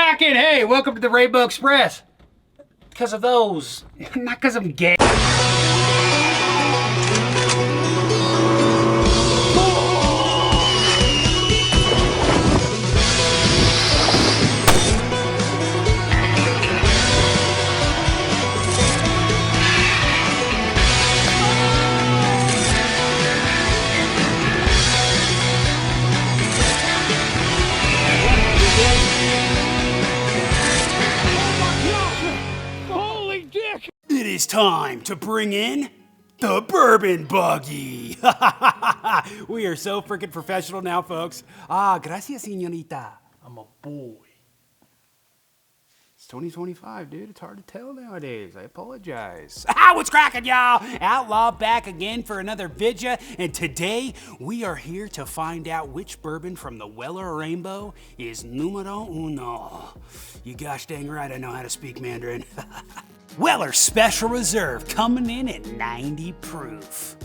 cracking? Hey, welcome to the Rainbow Express. Because of those, not because I'm gay. It is time to bring in the Bourbon Buggy. We are so freaking professional now, folks. Gracias, señorita. I'm a boy. It's 2025, dude. It's hard to tell nowadays. I apologize. What's cracking, y'all? Outlaw back again for another vidya, and today we are here to find out which bourbon from the Weller Rainbow is numero uno. You gosh dang right I know how to speak Mandarin. Weller Special Reserve coming in at 90 proof.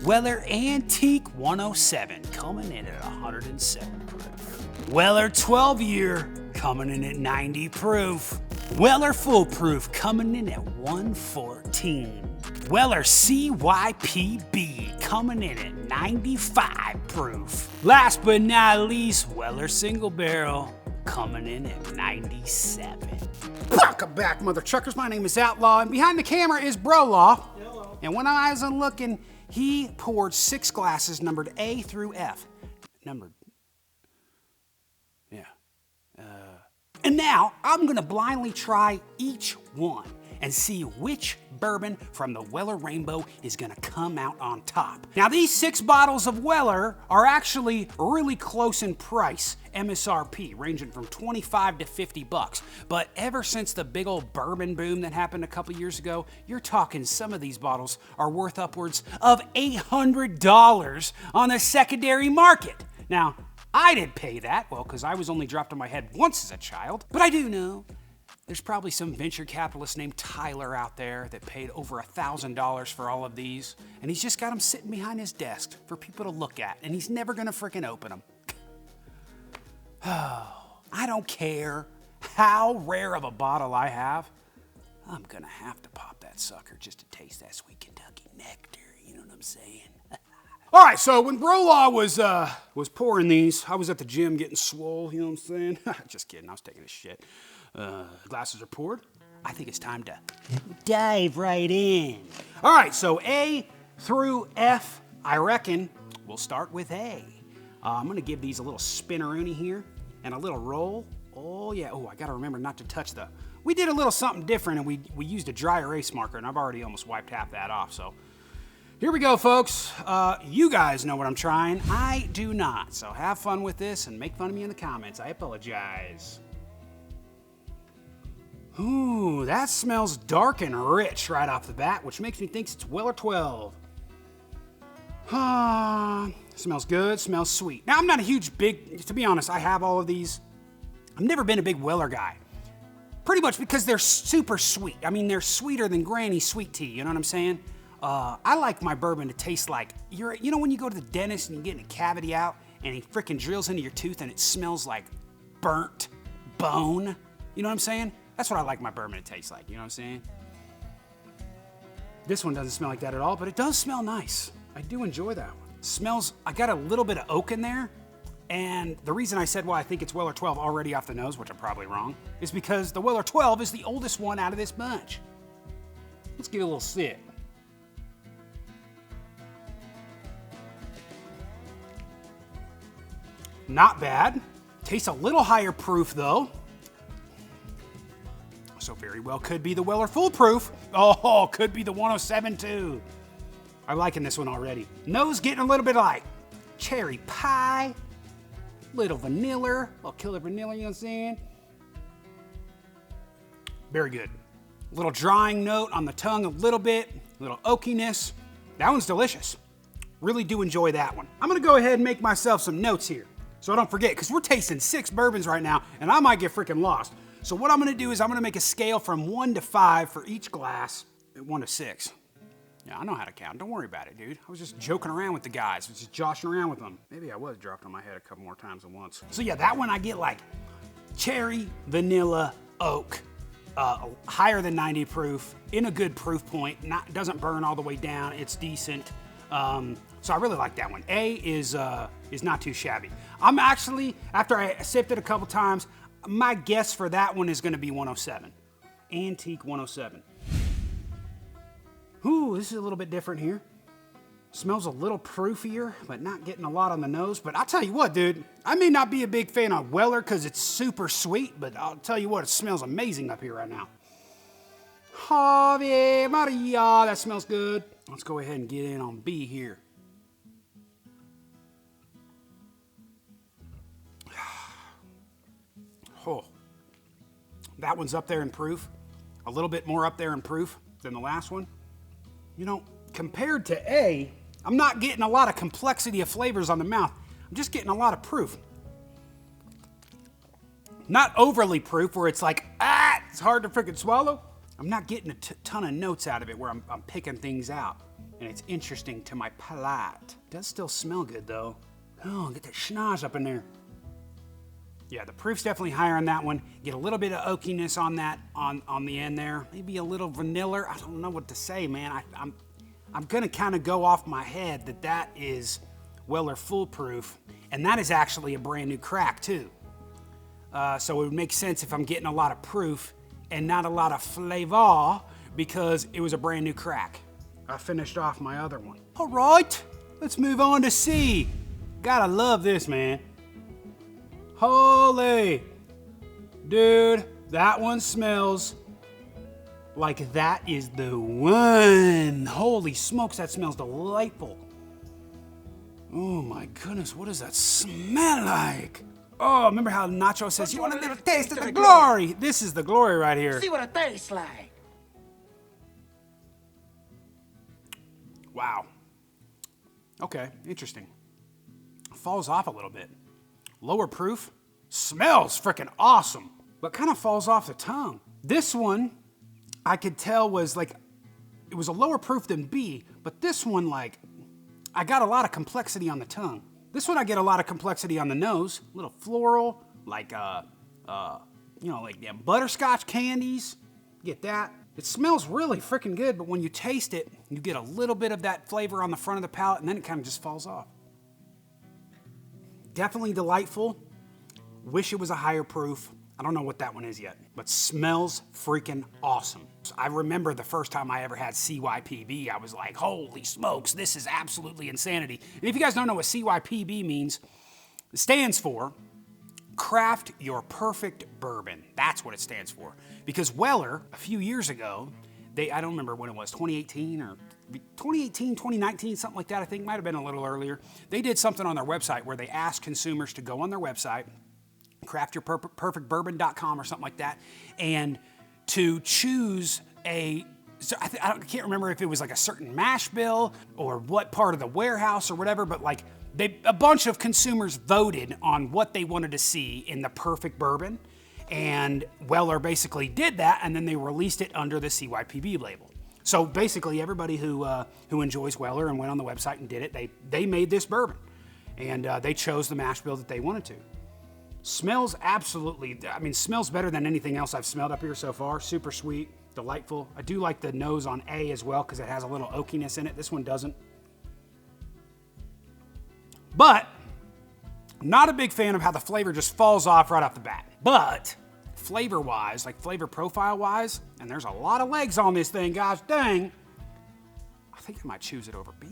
Weller Antique 107 coming in at 107 proof. Weller 12 year coming in at 90 proof. Weller Full Proof coming in at 114. Weller CYPB coming in at 95 proof. Last but not least, Weller Single Barrel coming in at 97. Welcome back, mother truckers. My name is Outlaw, and behind the camera is Brolaw. Hello. And when I wasn't looking, he poured 6 glasses numbered A through F. Numbered. Yeah. And now I'm gonna blindly try each one and see which bourbon from the Weller Rainbow is gonna come out on top. Now these 6 bottles of Weller are actually really close in price, MSRP, ranging from 25 to 50 bucks. But ever since the big old bourbon boom that happened a couple years ago, you're talking some of these bottles are worth upwards of $800 on the secondary market. Now, I didn't pay that, well, because I was only dropped on my head once as a child, but I do know there's probably some venture capitalist named Tyler out there that paid over $1,000 for all of these, and he's just got them sitting behind his desk for people to look at, and he's never gonna freaking open them. Oh, I don't care how rare of a bottle I have, I'm gonna have to pop that sucker just to taste that sweet Kentucky nectar, you know what I'm saying? All right, so when Brolaw was pouring these, I was at the gym getting swole, you know what I'm saying? Just kidding, I was taking a shit. Glasses are poured. I think it's time to dive right in. All right, so A through F, I reckon we'll start with A. I'm gonna give these a little spinneroonie here and a little roll. Oh yeah, oh, I gotta remember not to touch we did a little something different, and we used a dry erase marker, and I've already almost wiped half that off, so. Here we go, folks. You guys know what I'm trying. I do not, so have fun with this and make fun of me in the comments. I apologize. Ooh, that smells dark and rich right off the bat, which makes me think it's Weller 12. Smells good, smells sweet. Now, I'm not a huge to be honest, I have all of these. I've never been a big Weller guy. Pretty much because they're super sweet. I mean, they're sweeter than Granny sweet tea, you know what I'm saying? I like my bourbon to taste like, you know when you go to the dentist and you get a cavity out and he freaking drills into your tooth and it smells like burnt bone? You know what I'm saying? That's what I like my bourbon to taste like, you know what I'm saying? This one doesn't smell like that at all, but it does smell nice. I do enjoy that one. Smells, I got a little bit of oak in there, and the reason I said why I think it's Weller 12 already off the nose, which I'm probably wrong, is because the Weller 12 is the oldest one out of this bunch. Let's give it a little sip. Not bad. Tastes a little higher proof though. So very well could be the Weller Full Proof. Oh, could be the 107 too. I'm liking this one already. Nose getting a little bit like cherry pie, little vanilla, little killer vanilla, you know what I'm saying? Very good. A little drying note on the tongue a little bit, a little oakiness. That one's delicious. Really do enjoy that one. I'm gonna go ahead and make myself some notes here so I don't forget, because we're tasting 6 bourbons right now and I might get freaking lost. So what I'm gonna do is I'm gonna make a scale from 1 to 5 for each glass, 1 to 6. Yeah, I know how to count. Don't worry about it, dude. I was just joking around with the guys. I was just joshing around with them. Maybe I was dropped on my head a couple more times than once. So yeah, that one I get like cherry, vanilla, oak. Higher than 90 proof, in a good proof point, doesn't burn all the way down, it's decent. So I really like that one. A is not too shabby. I'm actually, after I sipped it a couple times, my guess for that one is gonna be 107. Antique 107. Ooh, this is a little bit different here. Smells a little proofier, but not getting a lot on the nose. But I'll tell you what, dude, I may not be a big fan of Weller because it's super sweet, but I'll tell you what, it smells amazing up here right now. Ave Maria, that smells good. Let's go ahead and get in on B here. Oh, that one's up there in proof. A little bit more up there in proof than the last one. You know, compared to A, I'm not getting a lot of complexity of flavors on the mouth. I'm just getting a lot of proof. Not overly proof where it's like, it's hard to freaking swallow. I'm not getting a ton of notes out of it where I'm picking things out. And it's interesting to my palate. It does still smell good though. Oh, get that schnoz up in there. Yeah, the proof's definitely higher on that one. Get a little bit of oakiness on that, on the end there. Maybe a little vanilla. I don't know what to say, man. I'm gonna kind of go off my head that is Weller Foolproof, and that is actually a brand new crack too. So it would make sense if I'm getting a lot of proof and not a lot of flavor because it was a brand new crack. I finished off my other one. All right, let's move on to C. Gotta love this, man. Holy, dude, that one smells like that is the one. Holy smokes, that smells delightful. Oh my goodness, what does that smell like? Oh, remember how Nacho says, you want a little taste of the glory? This is the glory right here. See what it tastes like. Wow. Okay, interesting. Falls off a little bit. Lower proof, smells freaking awesome, but kind of falls off the tongue. This one, I could tell was like, it was a lower proof than B, but this one, like, I got a lot of complexity on the tongue. This one I get a lot of complexity on the nose, a little floral, like, like them butterscotch candies, get that. It smells really freaking good, but when you taste it, you get a little bit of that flavor on the front of the palate, and then it kind of just falls off. Definitely delightful. Wish it was a higher proof. I don't know what that one is yet, but smells freaking awesome. I remember the first time I ever had CYPB, I was like, holy smokes, this is absolutely insanity. And if you guys don't know what CYPB means, it stands for Craft Your Perfect Bourbon. That's what it stands for. Because Weller, a few years ago, I don't remember when it was, 2018 or 2018, 2019, something like that, I think, might have been a little earlier. They did something on their website where they asked consumers to go on their website, craftyourperfectbourbon.com or something like that, and to choose I can't remember if it was like a certain mash bill or what part of the warehouse or whatever, but like a bunch of consumers voted on what they wanted to see in the perfect bourbon, and Weller basically did that, and then they released it under the CYPB label. So basically everybody who enjoys Weller and went on the website and did it, they made this bourbon, and they chose the mash bill that they wanted to. Smells absolutely, smells better than anything else I've smelled up here so far. Super sweet, delightful. I do like the nose on A as well because it has a little oakiness in it. This one doesn't. But not a big fan of how the flavor just falls off right off the bat. But flavor-wise, like flavor profile-wise, and there's a lot of legs on this thing, guys, dang, I think I might choose it over B.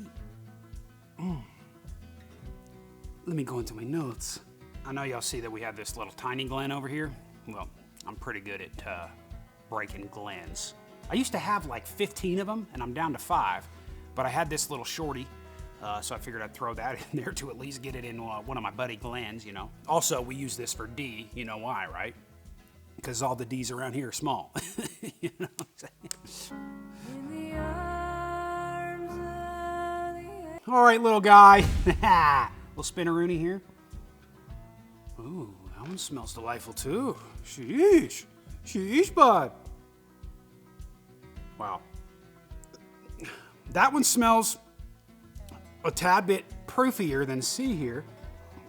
Let me go into my notes. I know y'all see that we have this little tiny Glen over here. Well, I'm pretty good at breaking Glens. I used to have like 15 of them, and I'm down to 5, but I had this little shorty, so I figured I'd throw that in there to at least get it in one of my buddy Glens, you know. Also, we use this for D, you know why, right? Because all the D's around here are small. You know what I'm saying? All right, little guy. Little spinneroonie here. Ooh, that one smells delightful too. Sheesh. Sheesh, bud. Wow. That one smells a tad bit proofier than C here.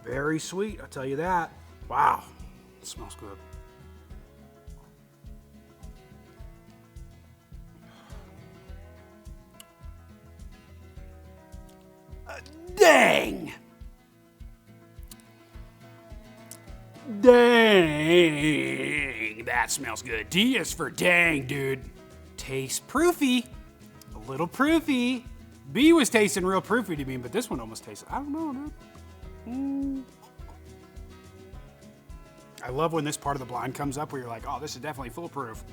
Very sweet, I'll tell you that. Wow. It smells good. Dang! Dang! That smells good. D is for dang, dude. Tastes proofy. A little proofy. B was tasting real proofy to me, but this one almost tastes, I don't know, dude. I love when this part of the blind comes up where you're like, oh, this is definitely foolproof.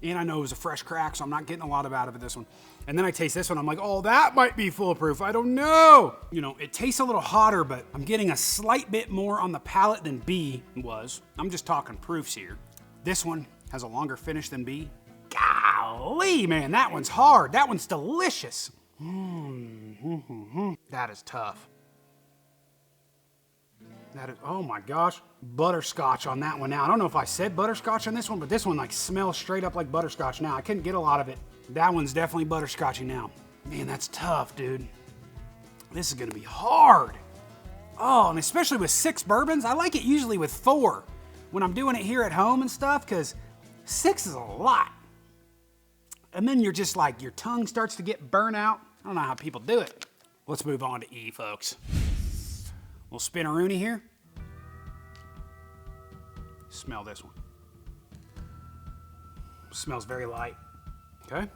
And I know it was a fresh crack, so I'm not getting a lot out of it this one. And then I taste this one, I'm like, oh, that might be foolproof. I don't know. You know, it tastes a little hotter, but I'm getting a slight bit more on the palate than B was. I'm just talking proofs here. This one has a longer finish than B. Golly, man, that one's hard. That one's delicious. That is tough. That is, oh my gosh, butterscotch on that one now. I don't know if I said butterscotch on this one, but this one like smells straight up like butterscotch now. I couldn't get a lot of it. That one's definitely butterscotchy now. Man, that's tough, dude. This is gonna be hard. Oh, and especially with 6 bourbons. I like it usually with 4 when I'm doing it here at home and stuff, because 6 is a lot. And then you're just like, your tongue starts to get burnt out. I don't know how people do it. Let's move on to E, folks. Little spinneroonie here. Smell this one. Smells very light. Okay.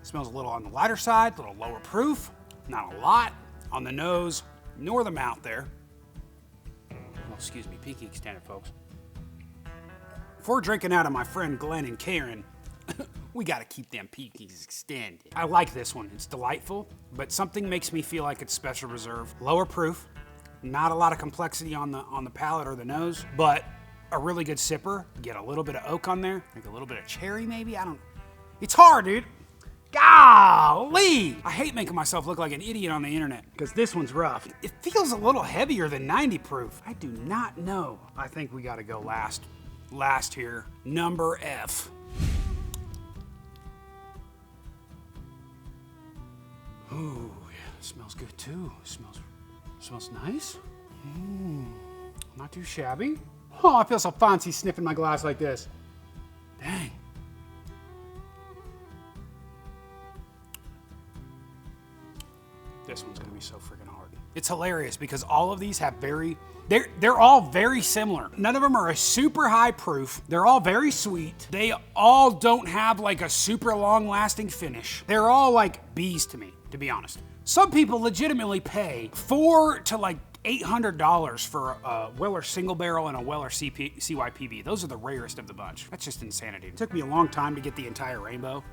Smells a little on the lighter side, a little lower proof. Not a lot on the nose nor the mouth there. Oh, excuse me, pinky extended, folks. Before drinking out of my friend Glenn and Karen, we gotta keep them pinkies extended. I like this one, it's delightful, but something makes me feel like it's special reserve. Lower proof, not a lot of complexity on the palate or the nose, but a really good sipper. Get a little bit of oak on there, like a little bit of cherry maybe, it's hard, dude. Golly! I hate making myself look like an idiot on the internet, because this one's rough. It feels a little heavier than 90 proof. I do not know. I think we gotta go last here, number F. Ooh, yeah, smells good too. Smells nice. Not too shabby. Oh, I feel so fancy sniffing my glass like this. Dang. This one's gonna be so freaking hard. It's hilarious because all of these have they're all very similar. None of them are a super high proof. They're all very sweet. They all don't have like a super long lasting finish. They're all like B's to me, to be honest. Some people legitimately pay $400 to like $800 for a Weller single barrel and a Weller CYPB. Those are the rarest of the bunch. That's just insanity. It took me a long time to get the entire rainbow.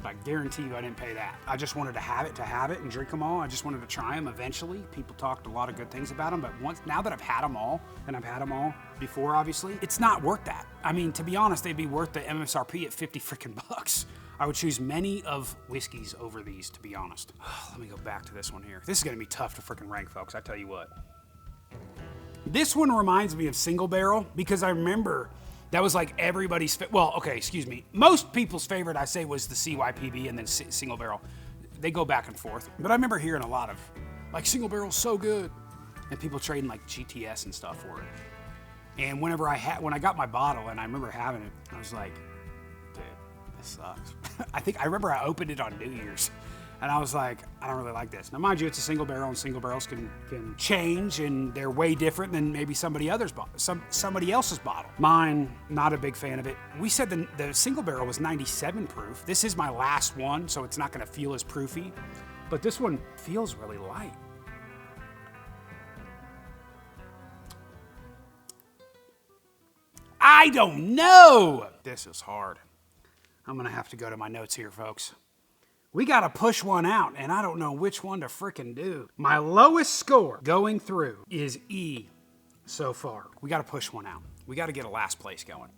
I guarantee you I didn't pay that. I just wanted to have it and drink them all. I just wanted to try them eventually. People talked a lot of good things about them, but now that I've had them all, and I've had them all before, obviously, it's not worth that. I mean, to be honest, they'd be worth the MSRP at 50 freaking bucks. I would choose many of whiskeys over these, to be honest. Let me go back to this one here. This is gonna be tough to freaking rank, folks, I tell you what. This one reminds me of single barrel because I remember that was like everybody's, most people's favorite, I say, was the CYPB and then single barrel. They go back and forth. But I remember hearing a lot of, like, single barrel's so good. And people trading like GTS and stuff for it. And when I got my bottle and I remember having it, I was like, dude, this sucks. I remember I opened it on New Year's. And I was like, I don't really like this. Now, mind you, it's a single barrel, and single barrels can change, and they're way different than maybe somebody else's bottle. Mine, not a big fan of it. We said the single barrel was 97 proof. This is my last one, so it's not gonna feel as proofy. But this one feels really light. I don't know. This is hard. I'm gonna have to go to my notes here, folks. We gotta push one out, and I don't know which one to frickin' do. My lowest score going through is E so far. We gotta push one out. We gotta get a last place going.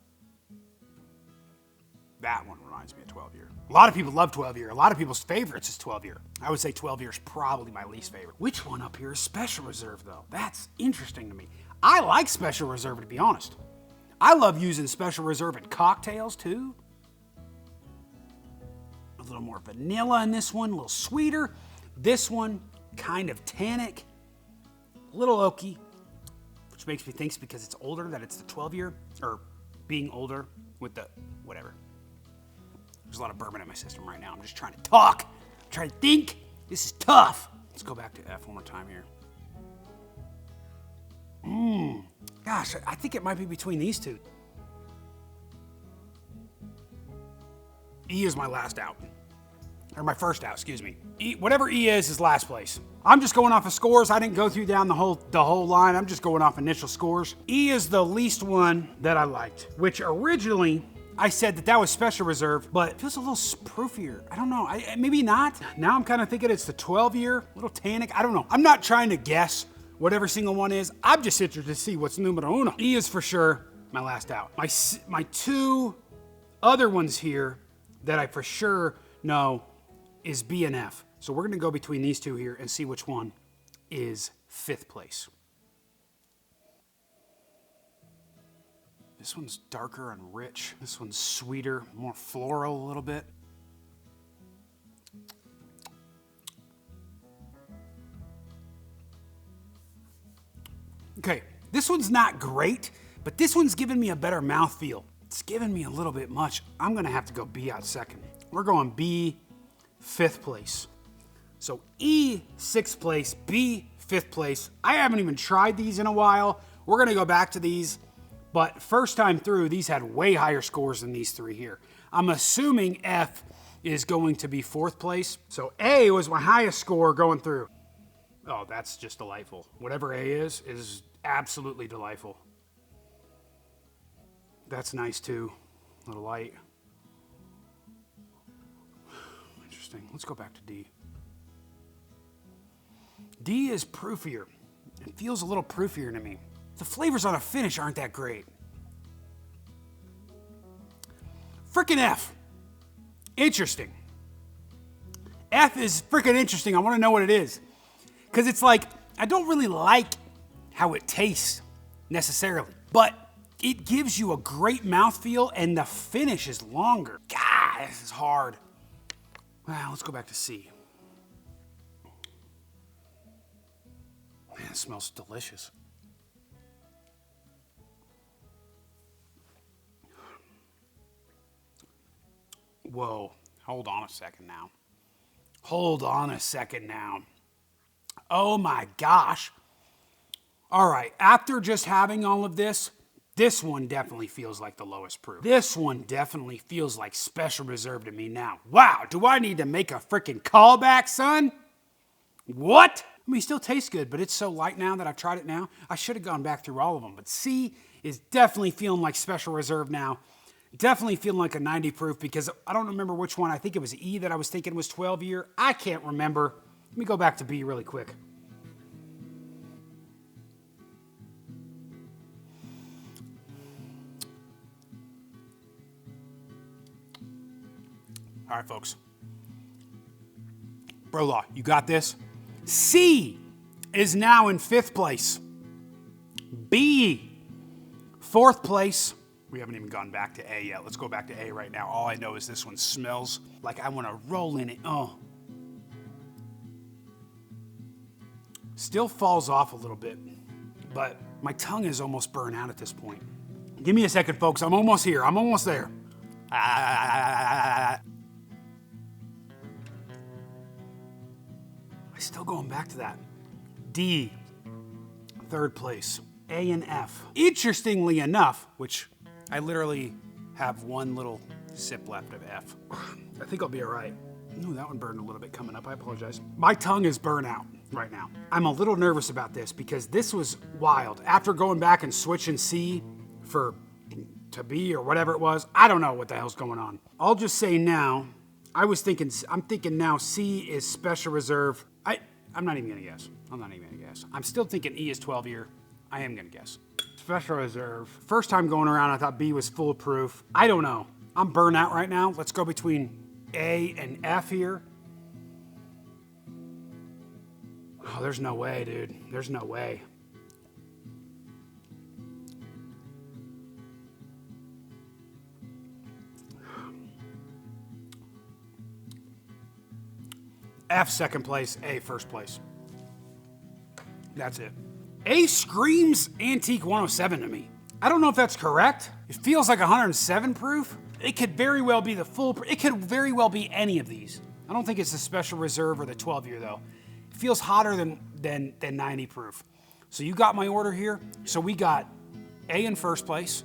That one reminds me of 12 year. A lot of people love 12 year. A lot of people's favorites is 12 year. I would say 12 year is probably my least favorite. Which one up here is special reserve though? That's interesting to me. I like special reserve, to be honest. I love using special reserve in cocktails too. A little more vanilla in this one, a little sweeter. This one, kind of tannic, a little oaky, which makes me think because it's older that it's the 12-year, or being older with the whatever. There's a lot of bourbon in my system right now. I'm just trying to talk. I'm trying to think. This is tough. Let's go back to F one more time here. Gosh, I think it might be between these two. E is my last out. Or my first out, excuse me. E, whatever E is last place. I'm just going off of scores. I didn't go through down the whole line. I'm just going off initial scores. E is the least one that I liked, which originally I said that was special reserve, but it feels a little proofier. I don't know, maybe not. Now I'm kind of thinking it's the 12-year, a little tannic. I don't know. I'm not trying to guess what every single one is. I'm just interested to see what's numero uno. E is for sure my last out. My two other ones here that I for sure know is B and F. So we're gonna go between these two here and see which one is 5th place. This one's darker and rich. This one's sweeter, more floral a little bit. Okay, this one's not great, but this one's giving me a better mouthfeel. It's giving me a little bit much. I'm gonna have to go B out second. We're going B, 5th place. So E, 6th place, B, 5th place. I haven't even tried these in a while. We're gonna go back to these, but first time through, these had way higher scores than these three here. I'm assuming F is going to be 4th place. So A was my highest score going through. Oh, that's just delightful. Whatever A is absolutely delightful. That's nice too, a little light. Interesting, let's go back to D. D is proofier. It feels a little proofier to me. The flavors on a finish aren't that great. Frickin' F. Interesting. F is frickin' interesting. I want to know what it is. Because it's like, I don't really like how it tastes necessarily, but it gives you a great mouthfeel and the finish is longer. God, this is hard. Well, let's go back to C. Man, it smells delicious. Whoa, hold on a second now. Hold on a second now. Oh my gosh. All right, after just having all of this, this one definitely feels like the lowest proof. This one definitely feels like special reserve to me now. Wow, do I need to make a freaking callback, son? What? I mean, it still tastes good, but it's so light now that I've tried it now. I should have gone back through all of them, but C is definitely feeling like special reserve now. Definitely feeling like a 90 proof because I don't remember which one. I think it was E that I was thinking was 12-year. I can't remember. Let me go back to B really quick. All right, folks. Brolaw, you got this? C is now in 5th place. B, 4th place. We haven't even gone back to A yet. Let's go back to A right now. All I know is this one smells like I want to roll in it. Oh. Still falls off a little bit, but my tongue is almost burned out at this point. Give me a second, folks. I'm almost here. I'm almost there. I'm still going back to that. D, 3rd place. A and F. Interestingly enough, which I literally have one little sip left of F. I think I'll be all right. Ooh, that one burned a little bit coming up. I apologize. My tongue is burnt out right now. I'm a little nervous about this because this was wild. After going back and switching C to B or whatever it was, I don't know what the hell's going on. I'll just say now, I'm thinking now C is special reserve. I'm not even gonna guess. I'm not even gonna guess. I'm still thinking E is 12-year. I am gonna guess. Special reserve. First time going around, I thought B was foolproof. I don't know. I'm burnt out right now. Let's go between A and F here. Oh, there's no way, dude. There's no way. F second place, A first place. That's it. A screams Antique 107 to me. I don't know if that's correct. It feels like 107 proof. It could very well be the full, it could very well be any of these. I don't think it's the Special Reserve or the 12 year though. It feels hotter than 90 proof. So you got my order here. So we got A in first place,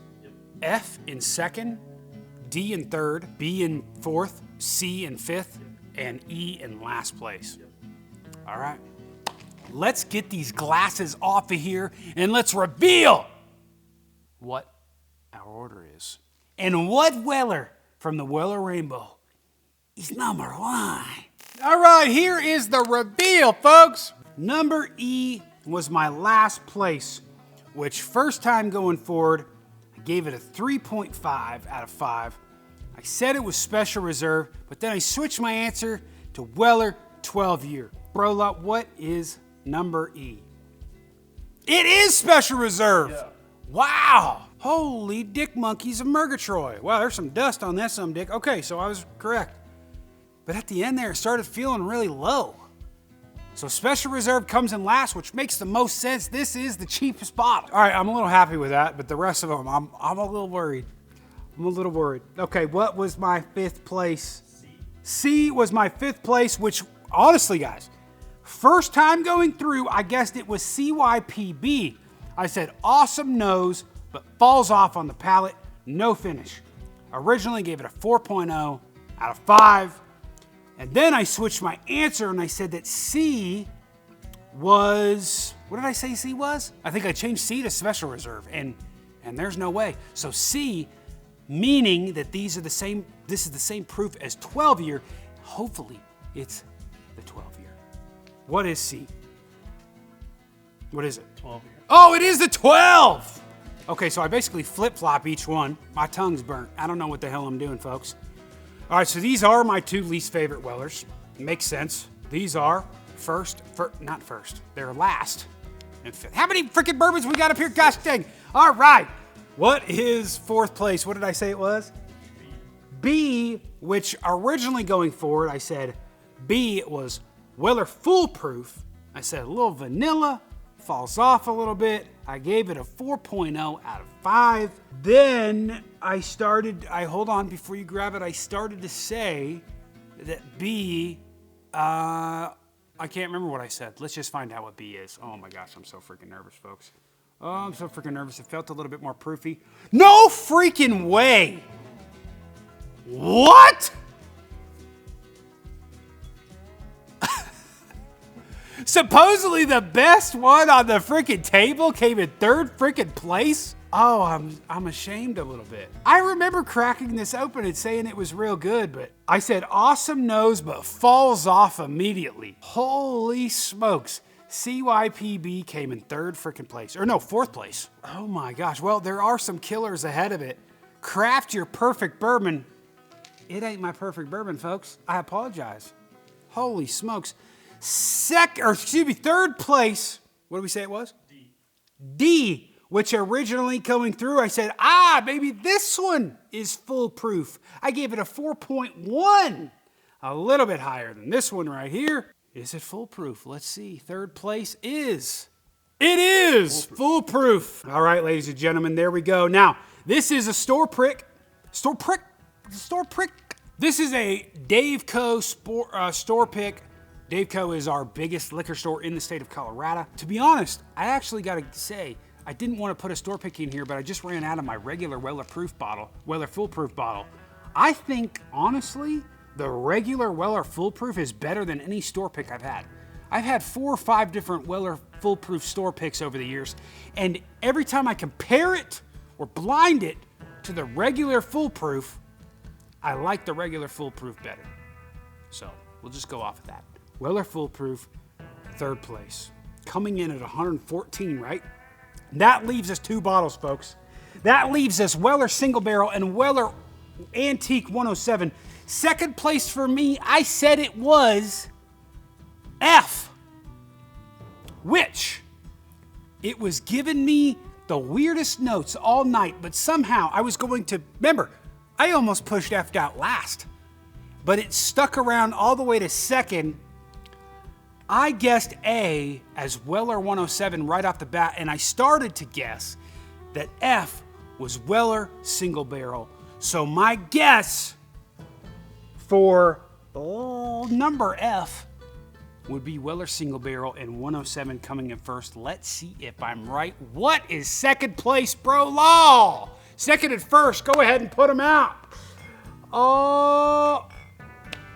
F in second, D in third, B in fourth, C in fifth, and E in last place. All right. Let's get these glasses off of here and let's reveal what our order is. And what Weller from the Weller Rainbow is number one. All right, here is the reveal, folks. Number E was my last place, which first time going forward, I gave it a 3.5 out of 5. I said it was Special Reserve, but then I switched my answer to Weller 12 year. Brola, what is number E? It is Special Reserve. Yeah. Wow. Holy dick monkeys of Murgatroyd. Wow, there's some dust on that some dick. Okay, so I was correct. But at the end there, it started feeling really low. So Special Reserve comes in last, which makes the most sense. This is the cheapest bottle. All right, I'm a little happy with that, but the rest of them, I'm a little worried. I'm a little worried. Okay, what was my fifth place? C was my fifth place, which honestly, guys, first time going through, I guessed it was CYPB. I said awesome nose, but falls off on the palate, no finish. Originally gave it a 4.0 out of 5. And then I switched my answer and I said that C was, what did I say C was? I think I changed C to Special Reserve, and there's no way. So C, meaning that these are the same, this is the same proof as 12 year. Hopefully it's the 12 year. What is C? What is it? 12 year. Oh, it is the 12! Okay, so I basically flip-flop each one. My tongue's burnt. I don't know what the hell I'm doing, folks. All right, so these are my two least favorite Wellers. Makes sense. These are not first. They're last and fifth. How many freaking bourbons we got up here? Gosh dang. All right. What is fourth place? What did I say it was? B, which originally going forward, I said B was Weller Foolproof. I said a little vanilla, falls off a little bit. I gave it a 4.0 out of 5. Then hold on before you grab it. I started to say that B, I can't remember what I said. Let's just find out what B is. Oh my gosh, I'm so freaking nervous, folks. Oh, I'm so freaking nervous. It felt a little bit more proofy. No freaking way. What? Supposedly the best one on the freaking table came in third freaking place? Oh, I'm ashamed a little bit. I remember cracking this open and saying it was real good, but I said awesome nose, but falls off immediately. Holy smokes. CYPB came in third freaking place. Or no, fourth place. Oh my gosh. Well, there are some killers ahead of it. Craft your perfect bourbon. It ain't my perfect bourbon, folks. I apologize. Holy smokes. Third place. What did we say it was? D, which originally coming through, I said, maybe this one is foolproof. I gave it a 4.1, a little bit higher than this one right here. Is it foolproof? Let's see. Third place is, it is foolproof. All right, ladies and gentlemen, there we go. Now, this is a store prick. This is a Dave Co. store pick. Dave Co. is our biggest liquor store in the state of Colorado. To be honest, I actually got to say, I didn't want to put a store pick in here, but I just ran out of my regular Weller Foolproof bottle. I think, honestly, the regular Weller Foolproof is better than any store pick I've had. I've had 4 or 5 different Weller Foolproof store picks over the years, and every time I compare it or blind it to the regular Foolproof, I like the regular Foolproof better. So we'll just go off of that. Weller Foolproof, third place. Coming in at 114, right? That leaves us 2 bottles, folks. That leaves us Weller Single Barrel and Weller Antique 107. Second place for me, I said it was F, which it was giving me the weirdest notes all night, but somehow I was going to, remember, I almost pushed F out last, but it stuck around all the way to second I guessed A as Weller 107 right off the bat, and I started to guess that F was Weller Single Barrel. So my guess for number F would be Weller Single Barrel and 107 coming in first. Let's see if I'm right. What is second place, bro? Law. Second and first. Go ahead and put them out. Oh,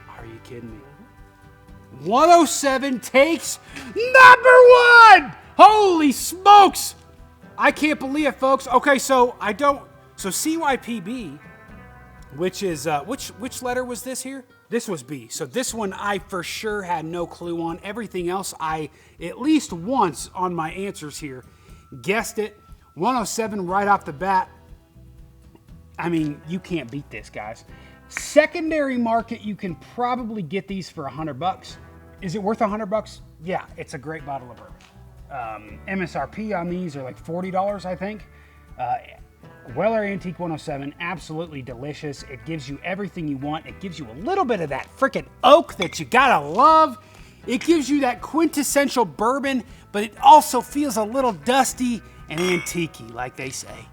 are you kidding me? 107 takes number one. Holy smokes. I can't believe it, folks. Okay, so CYPB, which is, which letter was this here? This was B. So this one I for sure had no clue on. Everything else I, at least once on my answers here, guessed it. 107 right off the bat. I mean, you can't beat this, guys. Secondary market, you can probably get these for $100. Is it worth $100? Yeah, it's a great bottle of bourbon. MSRP on these are like $40, I think. Weller Antique 107, absolutely delicious. It gives you everything you want. It gives you a little bit of that freaking oak that you gotta love. It gives you that quintessential bourbon, but it also feels a little dusty and antique-y, like they say.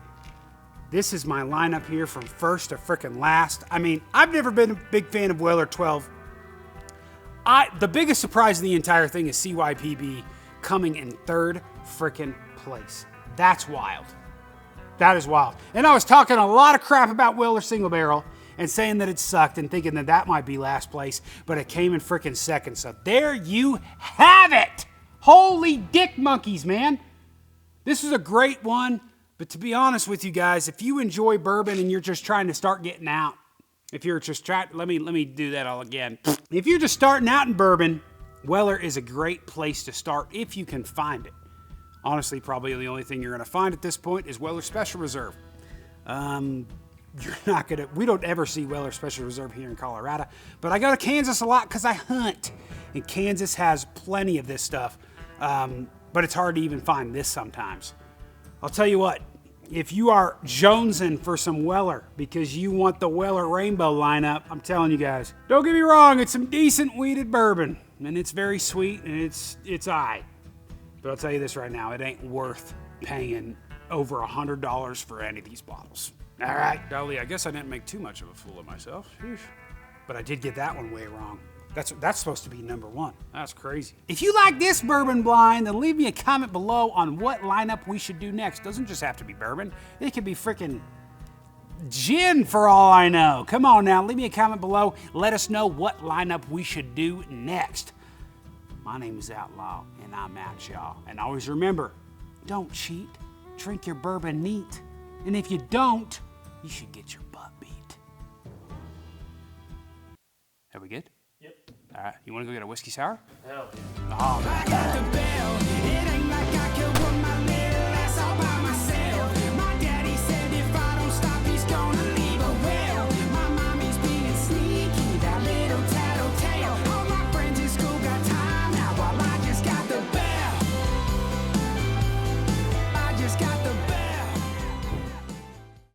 This is my lineup here from first to freaking last. I mean, I've never been a big fan of Weller 12. The biggest surprise of the entire thing is CYPB coming in third freaking place. That's wild. That is wild. And I was talking a lot of crap about Weller Single Barrel and saying that it sucked and thinking that that might be last place, but it came in freaking second. So there you have it. Holy dick monkeys, man. This is a great one. But to be honest with you guys, if you enjoy bourbon and you're just trying to start getting out, if you're just trying, let me do that all again. If you're just starting out in bourbon, Weller is a great place to start if you can find it. Honestly, probably the only thing you're going to find at this point is Weller Special Reserve. We don't ever see Weller Special Reserve here in Colorado, but I go to Kansas a lot because I hunt, and Kansas has plenty of this stuff, but it's hard to even find this sometimes. I'll tell you what, if you are jonesing for some Weller because you want the Weller Rainbow lineup, I'm telling you guys, don't get me wrong, it's some decent weeded bourbon, and it's very sweet, and it's aight. But I'll tell you this right now, it ain't worth paying over $100 for any of these bottles. All right, Dolly, I guess I didn't make too much of a fool of myself. Sheesh. But I did get that one way wrong. That's supposed to be number one. That's crazy. If you like this bourbon blind, then leave me a comment below on what lineup we should do next. Doesn't just have to be bourbon. It could be freaking gin for all I know. Come on now, leave me a comment below. Let us know what lineup we should do next. My name is Outlaw, and I'm out, y'all. And always remember, don't cheat. Drink your bourbon neat. And if you don't, you should get your butt beat. Are we good? Yep. All right, you want to go get a whiskey sour? Hell yeah. Oh, man.